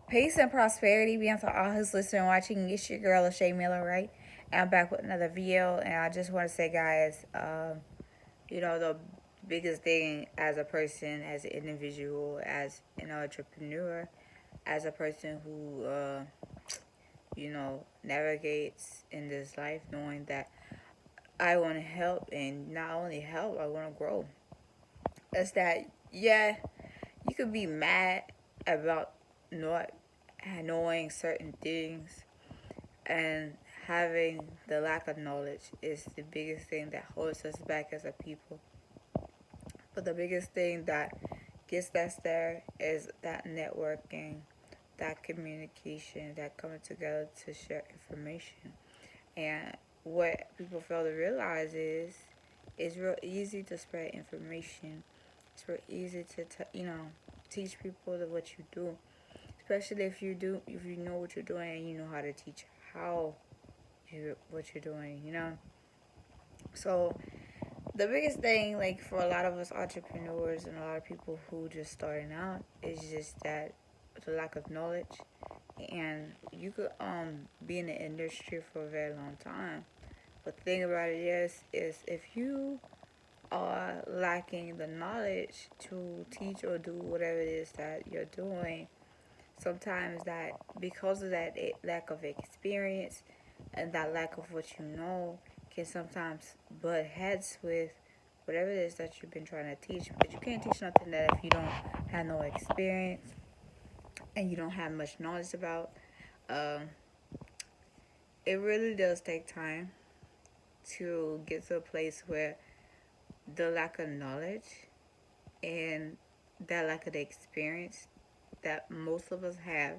Peace and prosperity be unto all who's listening and watching. It's your girl, LaShaWright. And I'm back with another video. And I just want to say, guys, the biggest thing as a person, as an individual, as an entrepreneur, as a person who, navigates in this life, knowing that I want to help, and not only help, I want to grow. Is that, yeah, you could be mad about not knowing certain things, and having the lack of knowledge is the biggest thing that holds us back as a people. But the biggest thing that gets us there is that networking, that communication, that coming together to share information. And what people fail to realize is it's real easy to spread information. It's real easy to teach people what you do, especially if you know what you're doing and you know how to teach what you're doing. So the biggest thing, like, for a lot of us entrepreneurs and a lot of people who just starting out, is just that the lack of knowledge. And you could be in the industry for a very long time, but the thing about it is if you are lacking the knowledge to teach or do whatever it is that you're doing, sometimes that, because of that lack of experience and that lack of what you know, can sometimes butt heads with whatever it is that you've been trying to teach. But you can't teach nothing that if you don't have no experience and you don't have much knowledge about. um, it really does take time to get to a place where the lack of knowledge and that lack of the experience that most of us have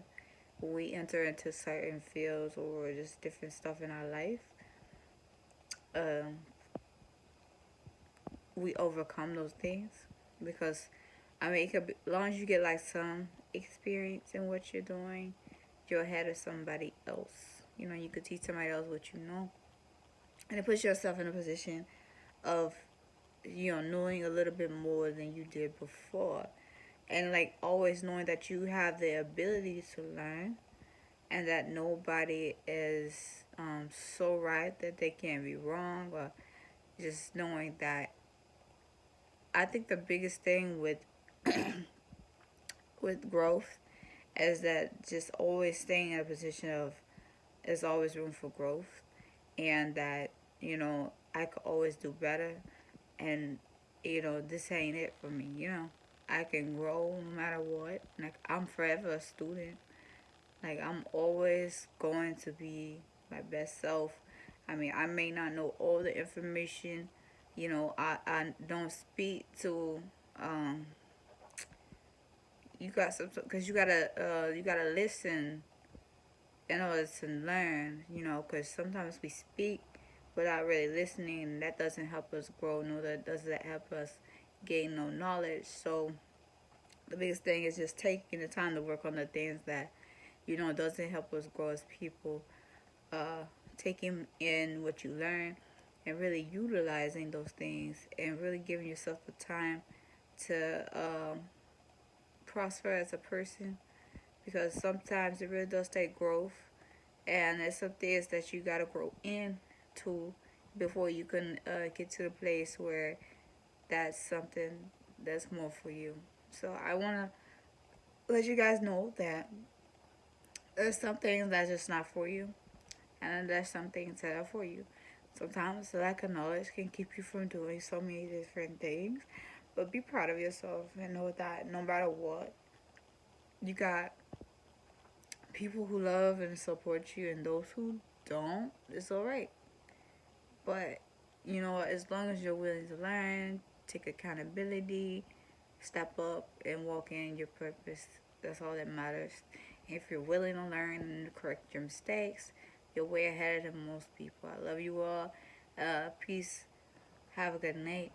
when we enter into certain fields or just different stuff in our life, um, we overcome those things. Because, I mean, it could be, as long as you get like some experience in what you're doing, you're ahead of somebody else. You could teach somebody else what you know, and it puts yourself in a position of, knowing a little bit more than you did before. And, like, always knowing that you have the ability to learn, and that nobody is so right that they can't be wrong, or just knowing that. I think the biggest thing with with growth is that just always staying in a position of, there's always room for growth, and that, I could always do better, and, this ain't it for me. I can grow no matter what. Like, I'm forever a student. Like, I'm always going to be my best self. I mean, I may not know all the information. I don't speak to, you got some, because you gotta listen in order to learn. Because sometimes we speak without really listening, and that doesn't help us grow. No, that doesn't help us gain no knowledge. So the biggest thing is just taking the time to work on the things that doesn't help us grow as people. Taking in what you learn and really utilizing those things, and really giving yourself the time to prosper as a person. Because sometimes it really does take growth, and there's some things that you gotta grow into before you can get to the place where that's something that's more for you. So I want to let you guys know that there's some things that's just not for you, and there's some things that are for you. Sometimes the lack of knowledge can keep you from doing so many different things, but be proud of yourself and know that no matter what, you got people who love and support you, and those who don't, it's alright. But, as long as you're willing to learn, take accountability, step up, and walk in your purpose, that's all that matters. And if you're willing to learn and correct your mistakes, you're way ahead of most people. I love you all. Peace. Have a good night.